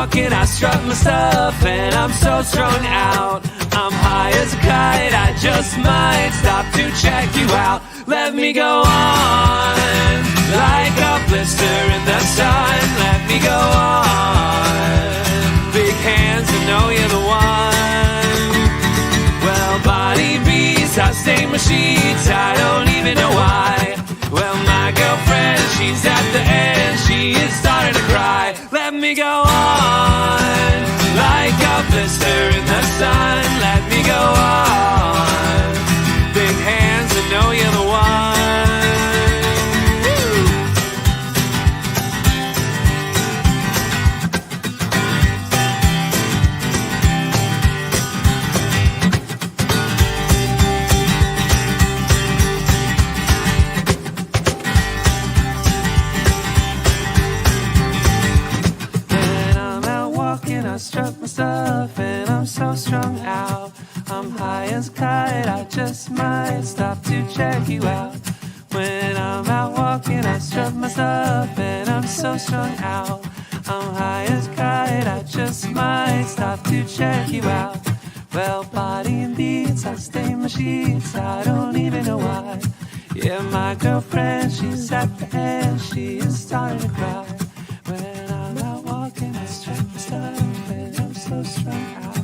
walking, I strut my stuff, and I'm so strung out. I'm high as a kite, I just might stop to check you out. Let me go on, like a blister in the sun. Let me go on, big hands to know you're the one. Well, body beats, I stain my sheets, I don't even know why. Well, my girlfriend, she's at the end, she is starting to cry. Let me go on, like a blister in the sun. Let me go on, big hands that know you're the one. I struck my stuff and I'm so strung out. I'm high as a kite, I just might stop to check you out. When I'm out walking, I struck my stuff and I'm so strung out. I'm high as a kite, I just might stop to check you out. Well, body and beats, I stain my sheets, I don't even know why. Yeah, my girlfriend, she's at the end, she is starting to cry. When I'm out walking, I struck my stuff. So strung out,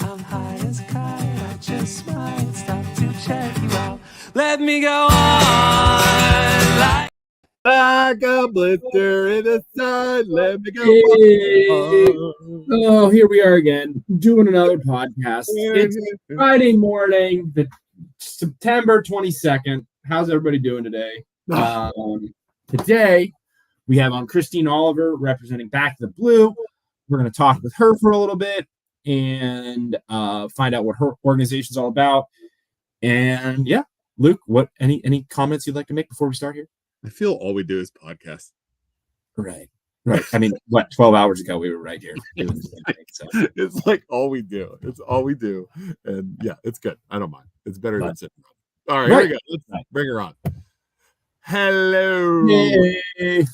I'm high as a kite, I just might stop to check you out. Let me go on, like a blister in the sun. Let me go on. Oh, here we are again, doing another podcast. It's Friday morning, the September 22nd. How's everybody doing today? Today, we have on Christine Oliver representing Back to the Blue. We're going to talk with her for a little bit and find out what her organization's all about. And yeah, Luke, what any comments you'd like to make before we start here? I feel all we do is podcast. Right. I mean, 12 hours ago we were right here doing the same thing. So it's like all we do. It's all we do. And yeah, it's good. I don't mind. It's better than sitting around. All right, here we go. Let's bring her on. Hello. Hey.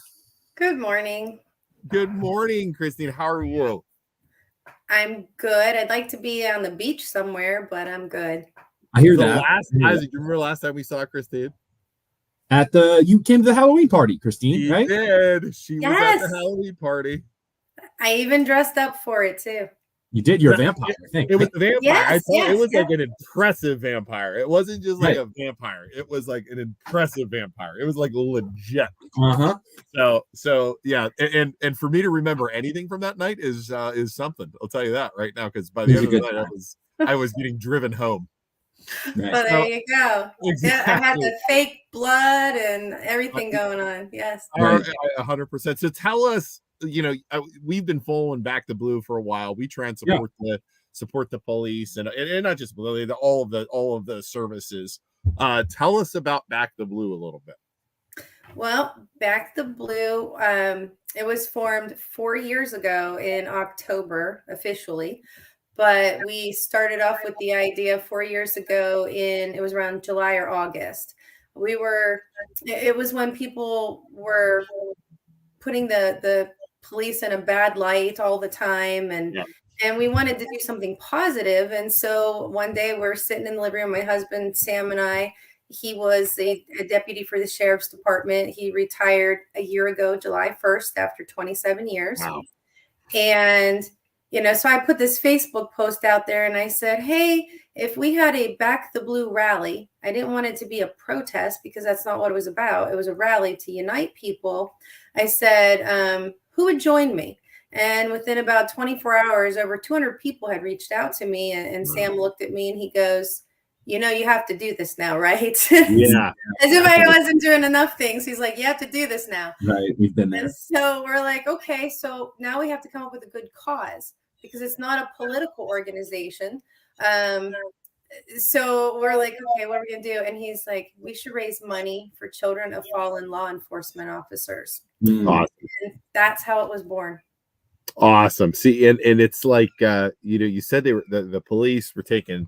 Good morning. Good morning, Christine. How are you? I'm good. I'd like to be on the beach somewhere, but I'm good. I hear that. Do you remember last time we saw Christine? You came to the Halloween party, Christine, She right? did. She was at the Halloween party. I even dressed up for it too. You did. You're a vampire, I think. It was a vampire. Yes, it was like an impressive vampire. It wasn't just like a vampire. It was like an impressive vampire. It was like legit. So yeah, and for me to remember anything from that night is something. I'll tell you that right now, because by the end of the night, I was getting driven home. Right. Well, there you go. Exactly. Yeah, I had the fake blood and everything going on. Yes. 100%. So tell us, we've been following Back to Blue for a while. We try and support the police and not just Blue, all of the services. Tell us about Back to Blue a little bit. Well, Back to Blue, it was formed 4 years ago in October officially, but we started off with the idea 4 years ago it was around July or August. It was when people were putting the police in a bad light all the time, and we wanted to do something positive. And so one day we're sitting in the living room, my husband Sam and I. He was a deputy for the sheriff's department. He retired a year ago, July 1st, after 27 years. Wow. And so I put this Facebook post out there and I said, hey, if we had a Back the Blue rally, I didn't want it to be a protest because that's not what it was about. It was a rally to unite people. I said, who would join me? And within about 24 hours, over 200 people had reached out to me. And Sam looked at me and he goes, you have to do this now, right? Yeah. As if I wasn't doing enough things. He's like, you have to do this now. Right. We've been there. And so we're like, okay, so now we have to come up with a good cause because it's not a political organization. So we're like, okay, what are we going to do? And he's like, we should raise money for children of fallen law enforcement officers. Awesome. And that's how it was born. Awesome. See, and it's like, you said the police were taking,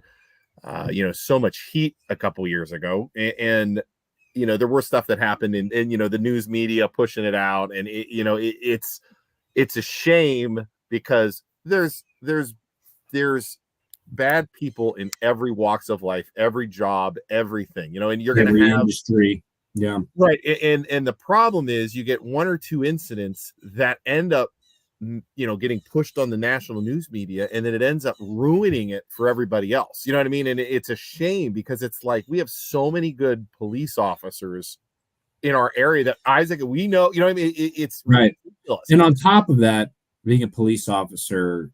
so much heat a couple years ago, and there were stuff that happened and the news media pushing it out, and it's a shame because there's bad people in every walks of life, every job, everything, and you're going to have industry. Yeah. Right. And the problem is you get one or two incidents that end up, getting pushed on the national news media, and then it ends up ruining it for everybody else. You know what I mean? And it's a shame, because it's like we have so many good police officers in our area that, Isaac, we know, what I mean? It's right. ridiculous. And on top of that, being a police officer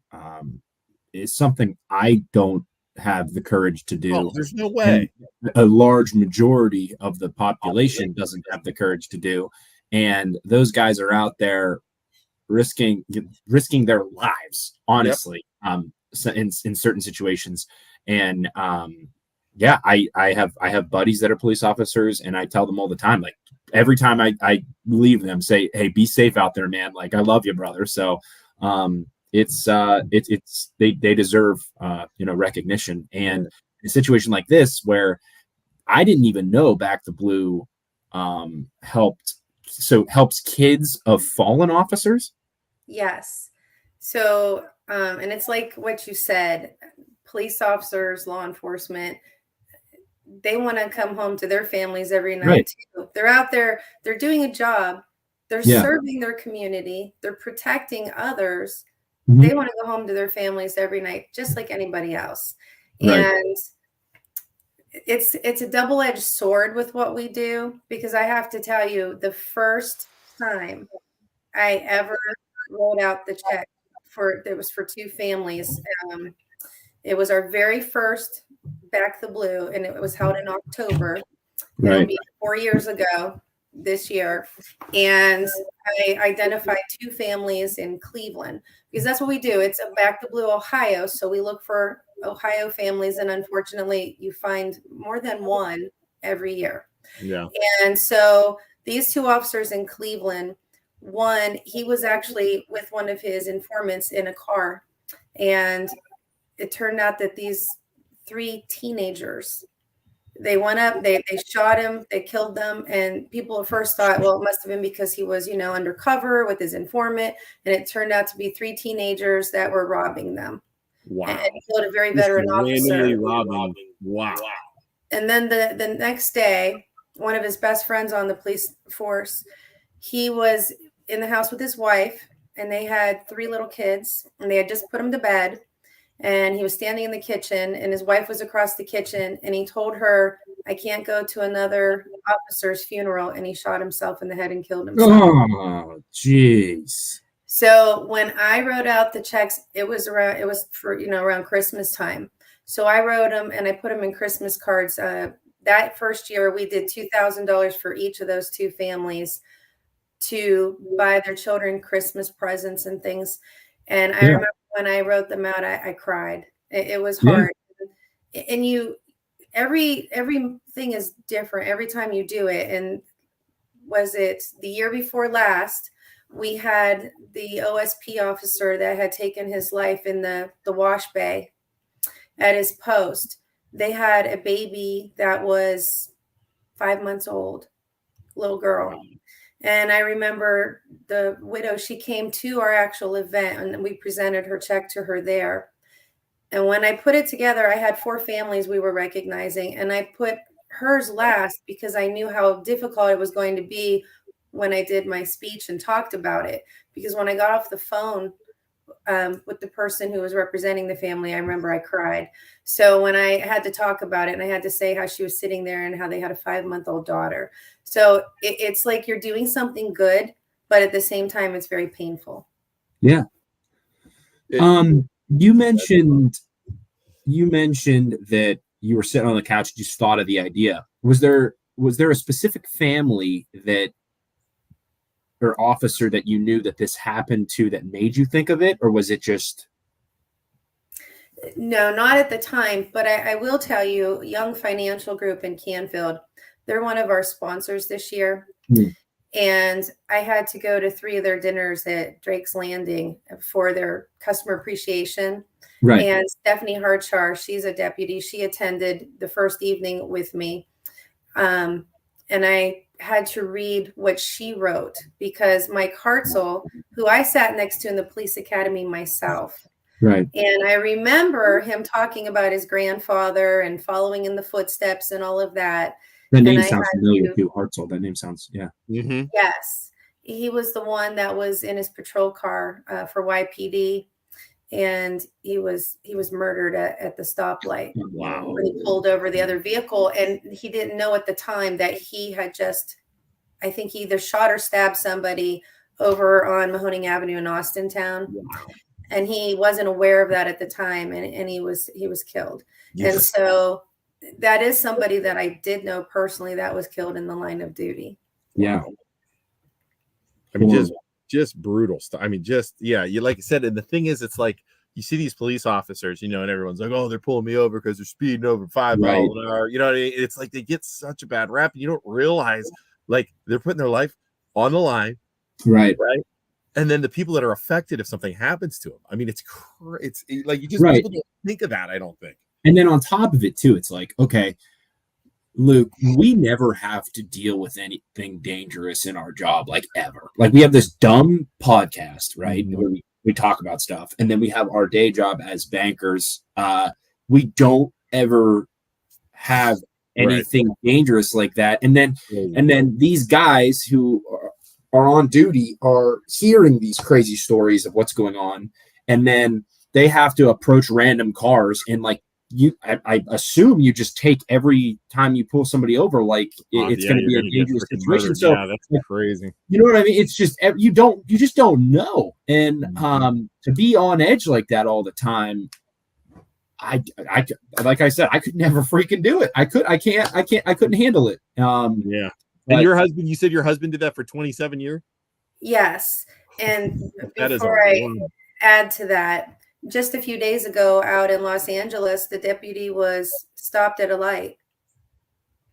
is something I don't have the courage to do. Oh, there's no way. And a large majority of the population doesn't have the courage to do. And those guys are out there risking their lives, honestly, in certain situations. And I have buddies that are police officers, and I tell them all the time, like, every time I leave them, say, hey, be safe out there, man. Like, I love you, brother. So they deserve recognition. And a situation like this, where I didn't even know Back the Blue helps kids of fallen officers. Yes. So and it's like what you said, police officers, law enforcement, they want to come home to their families every night too. They're out there, they're doing a job, they're serving their community, they're protecting others. Mm-hmm. They want to go home to their families every night, just like anybody else. Right. And it's a double-edged sword with what we do, because I have to tell you, the first time I ever wrote out the check it was for two families. It was our very first Back the Blue, and it was held in October. Right. It'll be 4 years ago this year. And I identified two families in Cleveland, because that's what we do. It's a Back the Blue, Ohio. So we look for Ohio families, and unfortunately you find more than one every year. Yeah. And so these two officers in Cleveland, one, he was actually with one of his informants in a car, and it turned out that these three teenagers, they went up, they shot him, they killed them, and people at first thought, well, it must have been because he was, undercover with his informant, and it turned out to be three teenagers that were robbing them. Wow. And he killed a very veteran officer. Robbing. Wow. And then the next day, one of his best friends on the police force, he was in the house with his wife, and they had three little kids, and they had just put them to bed. And he was standing in the kitchen, and his wife was across the kitchen, and he told her, I can't go to another officer's funeral. And he shot himself in the head and killed himself. Oh, jeez. So when I wrote out the checks, it was for, around Christmas time. So I wrote them and I put them in Christmas cards. That first year we did $2,000 for each of those two families to buy their children Christmas presents and things. And I remember when I wrote them out, I cried. It was hard. Yeah. And everything is different every time you do it. And was it the year before last, we had the OSP officer that had taken his life in the wash bay at his post. They had a baby that was 5 months old, little girl. And I remember the widow, she came to our actual event, and we presented her check to her there. And when I put it together, I had 4 families we were recognizing, and I put hers last because I knew how difficult it was going to be when I did my speech and talked about it. Because when I got off the phone with the person who was representing the family, I remember I cried. So when I had to talk about it, and I had to say how she was sitting there and how they had a 5-month-old daughter. So it's like you're doing something good, but at the same time, it's very painful. Yeah. You mentioned that you were sitting on the couch, you just thought of the idea. Was there a specific family or officer that you knew that this happened to that made you think of it, or was it just? No, not at the time, but I will tell you, Young Financial Group in Canfield, they're one of our sponsors this year. And I had to go to 3 of their dinners at Drake's Landing for their customer appreciation. Right. And Stephanie Harchar, she's a deputy. She attended the first evening with me. And I had to read what she wrote because Mike Hartzell, who I sat next to in the police academy myself. Right. And I remember him talking about his grandfather and following in the footsteps and all of that. That name sounds familiar too, Hartzell. That name sounds, yeah. Mm-hmm. Yes. He was the one that was in his patrol car for YPD. And he was murdered at the stoplight. Wow. When he pulled over the other vehicle. And he didn't know at the time that he had I think he either shot or stabbed somebody over on Mahoning Avenue in Austintown. Wow. And he wasn't aware of that at the time, and he was killed. Yes. And so that is somebody that I did know personally that was killed in the line of duty. Yeah. I mean, just brutal stuff. I mean, you like I said, and the thing is, it's like you see these police officers, and everyone's like, oh, they're pulling me over because they're speeding over 5 miles an hour. You know what I mean? It's like they get such a bad rap, and you don't realize like they're putting their life on the line. Right. And then the people that are affected if something happens to them. I mean, it's like you just people don't think of that, I don't think. And then on top of it too, it's like, okay, Luke, we never have to deal with anything dangerous in our job, like ever. Like we have this dumb podcast, right? Mm-hmm. Where we talk about stuff. And then we have our day job as bankers. We don't ever have anything dangerous like that. And then these guys who are on duty are hearing these crazy stories of what's going on. And then they have to approach random cars and like, I assume you just take every time you pull somebody over, like it's going to be a dangerous situation. So that's crazy. You know what I mean? It's just you just don't know. And to be on edge like that all the time, I like I said, I could never freaking do it. I couldn't handle it. Yeah. And your husband, you said your husband did that for 27 years? Yes. And before I add to that, just a few days ago out in Los Angeles, the deputy was stopped at a light.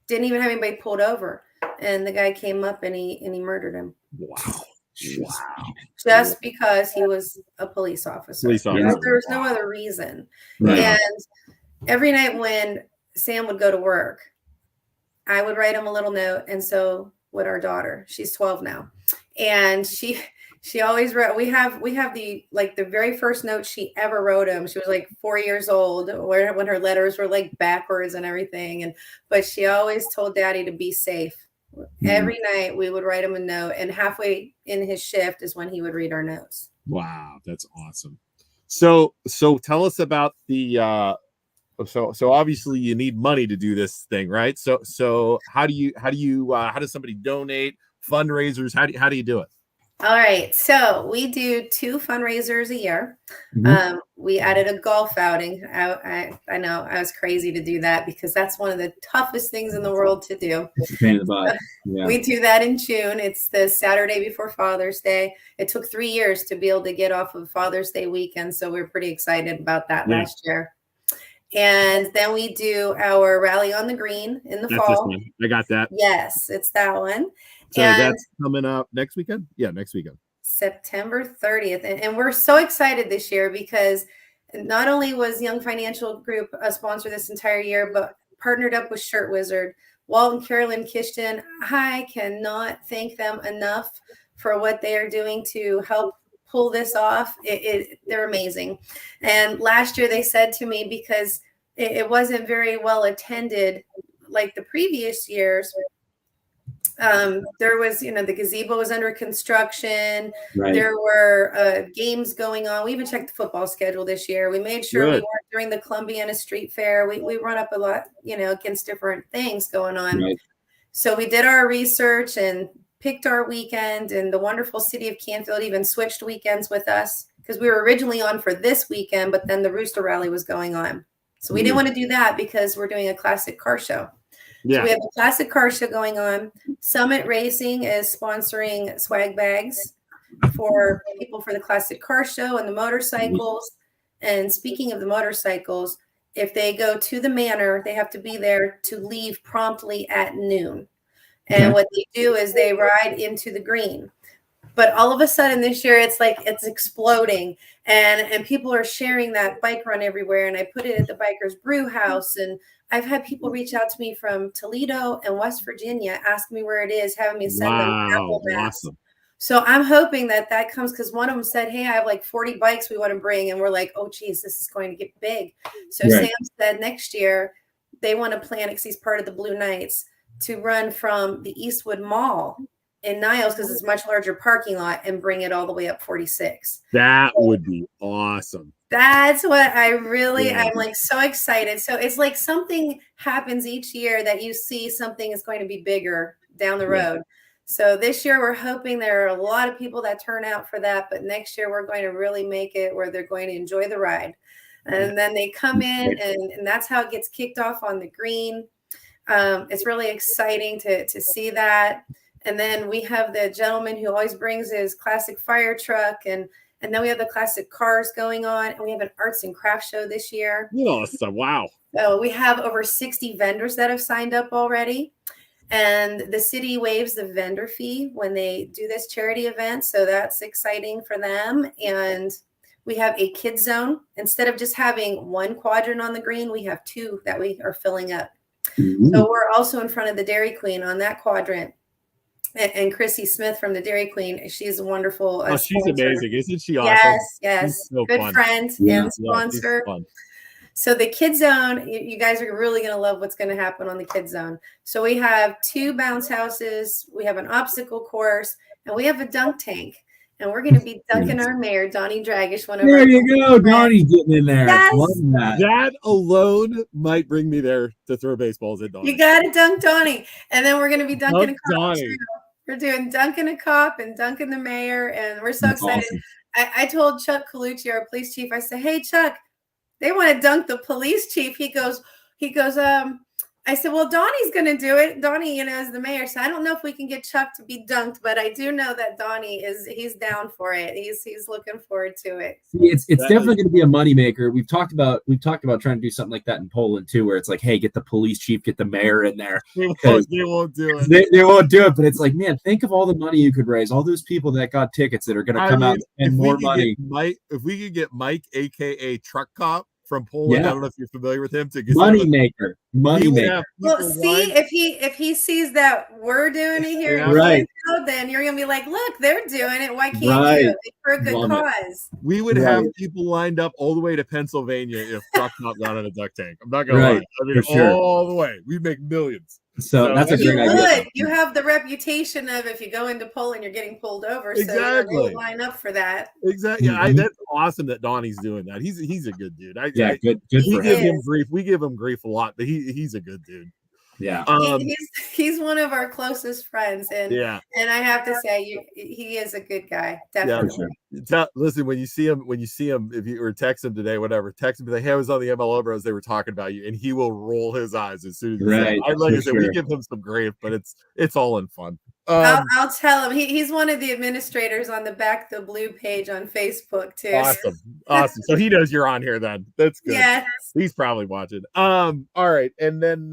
Didn't even have anybody pulled over. And the guy came up and he murdered him. Wow. Just because he was a police officer. There was no other reason. Right. And every night when Sam would go to work, I would write him a little note, and so would our daughter. She's 12 now. And she always wrote, we have the very first note she ever wrote him. She was like 4 years old when her letters were like backwards and everything. But she always told Daddy to be safe. Mm-hmm. Every night we would write him a note, and halfway in his shift is when he would read our notes. Wow. That's awesome. So tell us about the, so obviously you need money to do this thing, right? So how does somebody donate? Fundraisers? How do you do it? All right. So we do 2 fundraisers a year. Mm-hmm. We added a golf outing. I know I was crazy to do that because that's one of the toughest things in the world to do. Pain in the butt. Yeah. We do that in June. It's the Saturday before Father's Day. It took 3 years to be able to get off of Father's Day weekend. So we're pretty excited about that last year. And then we do our rally on the green in the fall. I got that. Yes, it's that one. So that's coming up next weekend? Yeah, next weekend. September 30th. And we're so excited this year because not only was Young Financial Group a sponsor this entire year, but partnered up with Shirt Wizard. Walt and Carolyn Kishton, I cannot thank them enough for what they are doing to help pull this off. They're amazing. And last year they said to me, because it wasn't very well attended like the previous years, there was, the gazebo was under construction. Right. There were games going on. We even checked the football schedule this year. We made sure we weren't during the Columbiana Street Fair. We run up a lot, against different things going on. Right. So we did our research and picked our weekend, and the wonderful city of Canfield even switched weekends with us because we were originally on for this weekend, but then the Rooster Rally was going on. So we didn't want to do that because we're doing a classic car show. Yeah. So we have a classic car show going on. Summit Racing is sponsoring swag bags for people for the classic car show and the motorcycles. And speaking of the motorcycles, if they go to the manor, they have to be there to leave promptly at noon. And what they do is they ride into the green. But all of a sudden this year, it's exploding. And people are sharing that bike run everywhere. And I put it at the Bikers Brew House. And I've had people reach out to me from Toledo and West Virginia, asking me where it is, having me send them Apple Maps. Awesome. So I'm hoping that comes, because one of them said, hey, I have like 40 bikes we want to bring. And we're like, oh, geez, this is going to get big. So Sam said next year they want to plan it, because he's part of the Blue Knights, to run from the Eastwood Mall in Niles, because it's much larger parking lot, and bring it all the way up 46. That would be awesome. That's what I'm like so excited. So it's like something happens each year that you see something is going to be bigger down the road. So this year we're hoping there are a lot of people that turn out for that, but next year we're going to really make it where they're going to enjoy the ride. And then they come in, and that's how it gets kicked off on the green. It's really exciting to see that. And then we have the gentleman who always brings his classic fire truck, and then we have the classic cars going on, and we have an arts and crafts show this year. Awesome. Wow. So we have over 60 vendors that have signed up already. And the city waives the vendor fee when they do this charity event. So that's exciting for them. And we have a kids zone. Instead of just having one quadrant on the green, we have two that we are filling up. Mm-hmm. So we're also in front of the Dairy Queen on that quadrant. And Chrissy Smith from the Dairy Queen, she's wonderful. She's amazing. Isn't she awesome? Yes. So good friend and sponsor. So the Kids Zone, you guys are really going to love what's going to happen on the Kids Zone. So we have 2 bounce houses, we have an obstacle course, and we have a dunk tank. And we're going to be dunking our mayor, Donnie Dragish. There you go. Donnie's getting in there. Yes. Love that. That alone might bring me there to throw baseballs at Donnie. You got to dunk Donnie. And then we're going to be dunking a cop. We're doing dunking a cop and dunking the mayor. And we're so excited. Awesome. I told Chuck Colucci, our police chief, I said, hey, Chuck, they want to dunk the police chief. He goes, I said, well, Donnie's going to do it. Donnie, is the mayor. So I don't know if we can get Chuck to be dunked, but I do know that Donnie he's down for it. He's looking forward to it. It's definitely going to be a moneymaker. We've talked about trying to do something like that in Poland too, where it's like, hey, get the police chief, get the mayor in there. They won't do it. They won't do it. But it's like, man, think of all the money you could raise. All those people that got tickets that are going to come out and spend more money. If we could get Mike, aka Truck Cop, from Poland, I don't know if you're familiar with him. Money maker. Well, see, if he sees that we're doing it here, then you're gonna be like, look, they're doing it. Why can't you? It's for a good cause. We would have people lined up all the way to Pennsylvania if Truck Not got on a duck tank. I'm not gonna lie. I mean, all the way. We'd make millions. So that's a great idea. You have the reputation of, if you go into Poland, you're getting pulled over. Exactly. So you line up for that. Exactly. Yeah, that's awesome that Donnie's doing that. He's a good dude. Good we give him grief. We give him grief a lot, but he's a good dude. Yeah. He's one of our closest friends, and I have to say, he is a good guy. Definitely. Yeah, listen, when you see him, if you or text him today, whatever, text him, be like, hey, I was on the MLO Bros, they were talking about you, and he will roll his eyes as soon as I said, we give him some grief, but it's all in fun. I'll tell him. He's one of the administrators on the Back the Blue page on Facebook too. Awesome. So he knows you're on here then. That's good. Yes. He's probably watching. All right. And then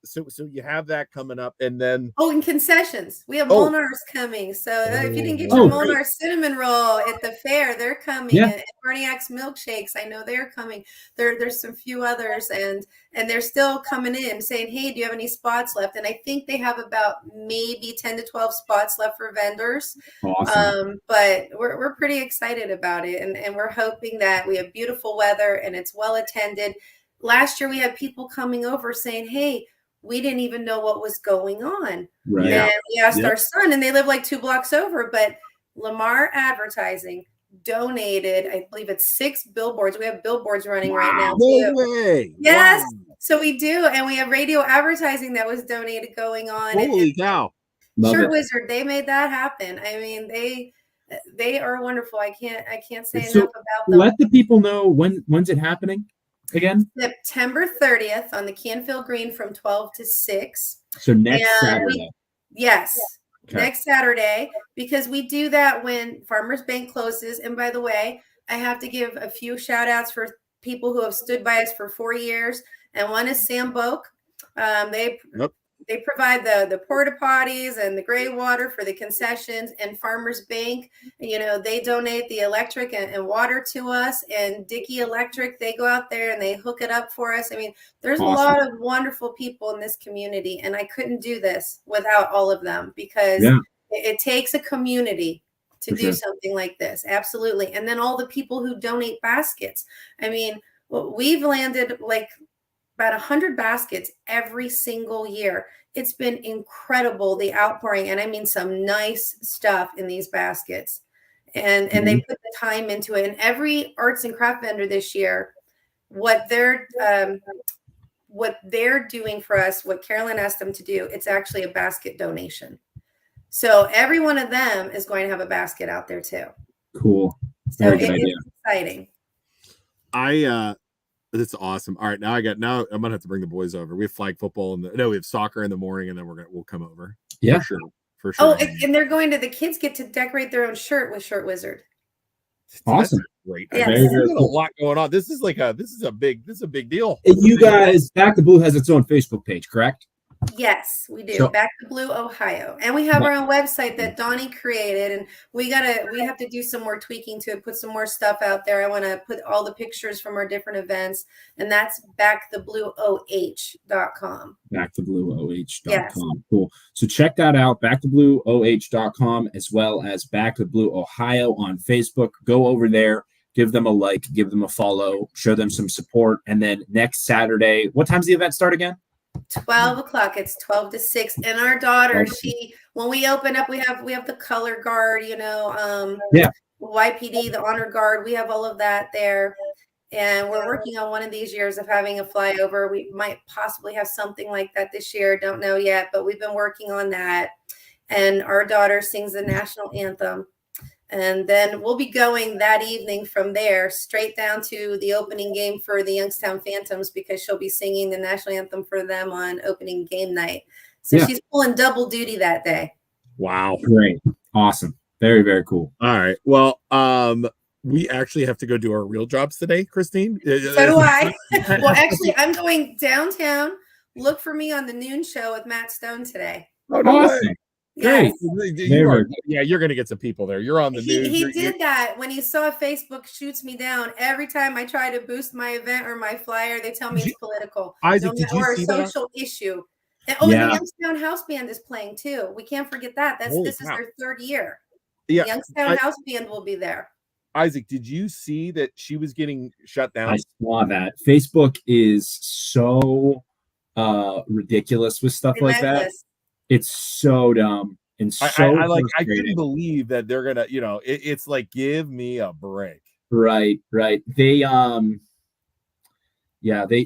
so you have that coming up, and then and concessions. We have Molnar's coming. So if you didn't get your Molnar cinnamon roll at the fair, they're coming. Yeah. And Berniak's milkshakes, I know they're coming. There's some few others, and they're still coming in saying, hey, do you have any spots left? And I think they have about maybe 10 to 12 spots left for vendors. Awesome. But we're pretty excited about it, and we're hoping that we have beautiful weather and it's well attended. Last year we had people coming over saying, hey, we didn't even know what was going on. Right. And we asked our son, and they live like 2 blocks over, but Lamar Advertising donated, I believe it's 6 billboards. We have billboards running right now too. No way. Yes. Wow. So we do. And we have radio advertising that was donated going on. Holy cow. Shirt Wizard, they made that happen. I mean, they are wonderful. I can't say enough about them. Let the people know when's it happening again? September 30th on the Canfield Green from 12 to 6. So next Saturday. Yes. Okay. Next Saturday, because we do that when Farmers Bank closes. And by the way, I have to give a few shout outs for people who have stood by us for 4 years. And one is Sam Boak. They provide the porta potties and the gray water for the concessions, and Farmers Bank, they donate the electric and water to us, and Dickey Electric, they go out there and they hook it up for us. I mean, there's Awesome. a lot of wonderful people in this community, and I couldn't do this without all of them, because it takes a community to do something like this. Absolutely. And then all the people who donate baskets. I mean, we've landed like about 100 baskets every single year. It's been incredible, the outpouring, and I mean some nice stuff in these baskets. And they put the time into it. And every arts and craft vendor this year, what they're doing for us, what Carolyn asked them to do, it's actually a basket donation. So every one of them is going to have a basket out there too. Cool. So it's exciting. That's awesome. All right, now I'm gonna have to bring the boys over. We have flag football we have soccer in the morning, and then we'll come over. Yeah, for sure. Oh, and they're going to, the kids get to decorate their own shirt with Shirt Wizard. Awesome. Great. Yes. There's a lot going on. This is a big deal. And you guys, Back to Blue has its own Facebook page, correct? Yes, we do. So, Back to Blue, Ohio. And we have our own website that Donnie created, and we have to do some more tweaking to it, put some more stuff out there. I want to put all the pictures from our different events, and that's backtoblueoh.com. Backtoblueoh.com. Yes. Cool. So check that out, backtoblueoh.com, as well as Back to Blue Ohio on Facebook. Go over there, give them a like, give them a follow, show them some support. And then next Saturday, what time's the event start again? 12 o'clock. It's 12 to 6. And our daughter, when we open up, we have the color guard, YPD, the honor guard. We have all of that there. And we're working on one of these years of having a flyover. We might possibly have something like that this year. Don't know yet, but we've been working on that. And our daughter sings the national anthem. And then we'll be going that evening from there straight down to the opening game for the Youngstown Phantoms, because she'll be singing the national anthem for them on opening game night. So she's pulling double duty that day. Wow. Great. Awesome. Very, very cool. All right. Well, we actually have to go do our real jobs today, Christine. So do I. Well, actually, I'm going downtown. Look for me on the noon show with Matt Stone today. Oh, no awesome. way. Great. You're going to get some people there. You're on the news. He did that when he saw Facebook shoots me down. Every time I try to boost my event or my flyer, they tell me it's political. Isaac, did you see that? Or a social issue. And, the Youngstown House Band is playing too. We can't forget that. This is their third year. Yeah, the Youngstown House Band will be there. Isaac, did you see that she was getting shut down? I saw that. Facebook is so ridiculous with stuff like that. It's so dumb and so I couldn't believe that they're gonna, it's like, give me a break. Right. They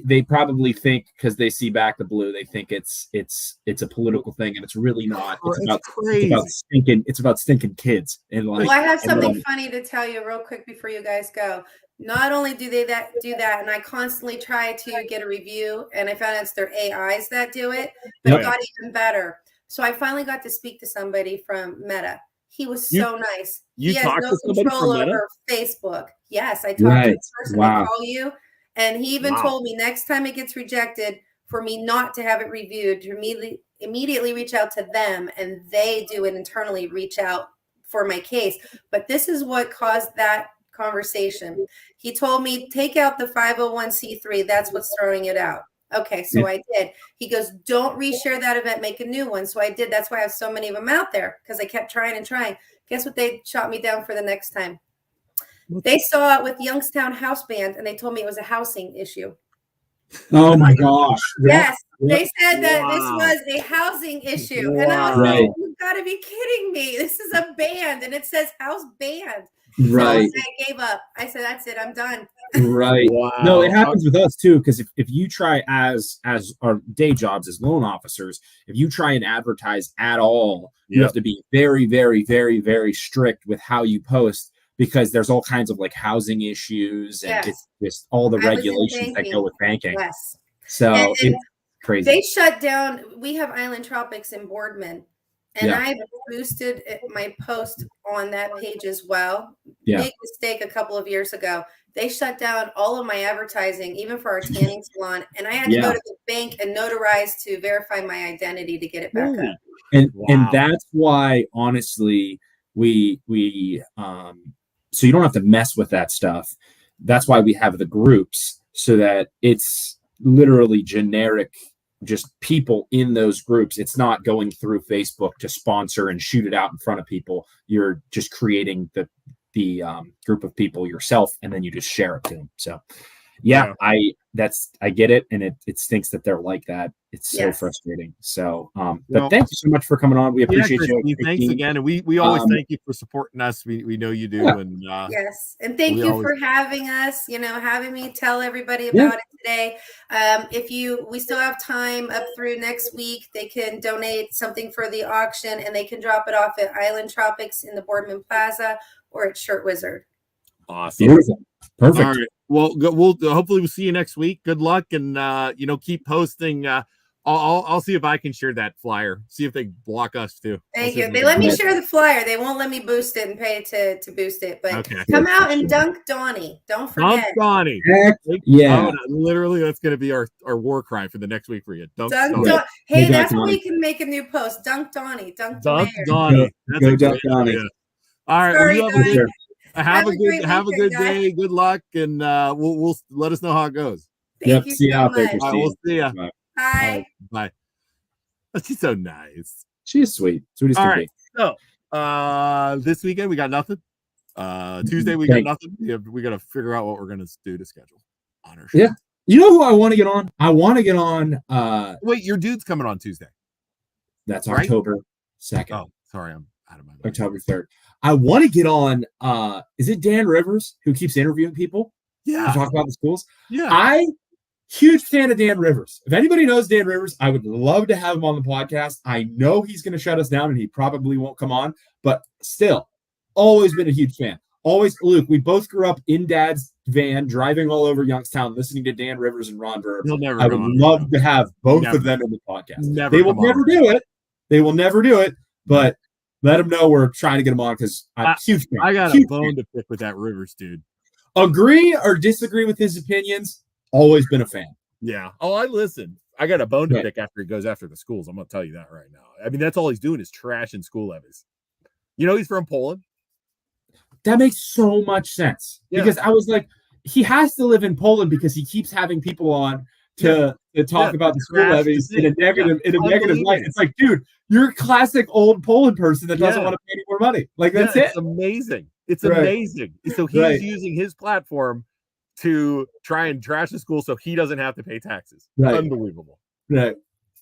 they probably think, because they see Back to Blue, they think it's a political thing, and it's really not. It's about stinking kids. And well, I have something funny to tell you real quick before you guys go. Not only do they do that, and I constantly try to get a review, and I found out it's their AIs that do it, but it got even better. So I finally got to speak to somebody from Meta. He was so nice. He has no control over Facebook. Yes, I talked to the person to call you. And he even told me next time it gets rejected, for me not to have it reviewed, to immediately reach out to them, and they do it internally, reach out for my case. But this is what caused that conversation. He told me, take out the 501c3. That's what's throwing it out. Okay, so I did. He goes, don't reshare that event, make a new one. So I did. That's why I have so many of them out there, because I kept trying and trying. Guess what they shot me down for the next time? They saw it with Youngstown House Band, and they told me it was a housing issue. Oh my gosh. Yes. They said that this was a housing issue. And I was like, you've got to be kidding me. This is a band, and it says house band. Right. So I gave up. I said, that's it. I'm done. Right. Wow. No, it happens with us too, because if you try as our day jobs as loan officers, if you try and advertise at all, you have to be very, very, very, very strict with how you post, because there's all kinds of like housing issues and it's just all the regulations that go with banking. Yes. So it's crazy. They shut down. We have Island Tropics in Boardman, And I boosted my post on that page as well. Big mistake a couple of years ago. They shut down all of my advertising, even for our tanning salon. And I had to go to the bank and notarize to verify my identity to get it back up. And that's why, honestly, we so you don't have to mess with that stuff. That's why we have the groups, so that it's literally generic, just people in those groups. It's not going through Facebook to sponsor and shoot it out in front of people. You're just creating the group of people yourself, and then you just share it to them. So I get it, and it stinks that they're like that. It's so frustrating. So but thank you so much for coming on. We appreciate you. Thanks again, and we always thank you for supporting us. We know you do. And yes, and thank you for having us, having me tell everybody about it today. We still have time up through next week. They can donate something for the auction, and they can drop it off at Island Tropics in the Boardman Plaza or at Shirt Wizard. Awesome. Beautiful. Perfect. All right. Well, we'll hopefully we'll see you next week. Good luck, and keep posting. I'll see if I can share that flyer. See if they block us too. Thank you. They let me share the flyer. They won't let me boost it and pay to boost it. But come out and dunk Donnie. Don't forget. Dunk Donnie. Literally, that's going to be our war cry for the next week for you. Dunk Donnie. Hey, that's when we can make a new post. Dunk Donnie. Dunk Donnie. Go Dunk Donnie. All right. Sorry, have a good day. Good luck, and we'll let us know how it goes. Thank you see you out there. We'll see you. Bye. Bye. She's so nice. She is sweet. Sweet as All can right. be. So this weekend we got nothing. Tuesday we got nothing. We got to figure out what we're gonna do to schedule on our show. Yeah. You know who I want to get on? I want to get on. Wait, your dude's coming on Tuesday. That's October 2nd. Oh, sorry, I'm out of my mind. October 3rd. I want to get on. Is it Dan Rivers who keeps interviewing people? Yeah. To talk about the schools. Yeah. Huge fan of Dan Rivers. If anybody knows Dan Rivers, I would love to have him on the podcast. I know he's going to shut us down and he probably won't come on, but still, always been a huge fan. Always, Luke, we both grew up in Dad's van, driving all over Youngstown, listening to Dan Rivers and Ron Burr. I would love to have both of them in the podcast. They will never do it. They will never do it, but let them know we're trying to get them on because I'm a huge fan. I got a bone to pick with that Rivers dude. Agree or disagree with his opinions? Always been a fan. Yeah. Oh, I listen. I got a bone to pick after he goes after the schools. I'm going to tell you that right now. I mean, that's all he's doing is trashing school levies. He's from Poland. That makes so much sense because I was like, he has to live in Poland because he keeps having people on to talk about the school levies in a negative light. It's like, dude, you're a classic old Poland person that doesn't want to pay any more money. Like that's it. It's amazing. It's amazing. So he's using his platform to try and trash the school so he doesn't have to pay taxes. Unbelievable.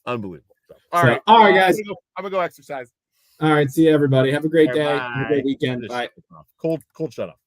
Unbelievable. So, all right, guys. I'm gonna go exercise. All right, see you everybody. Have a great day. Have a great weekend. Bye. Cold shut up.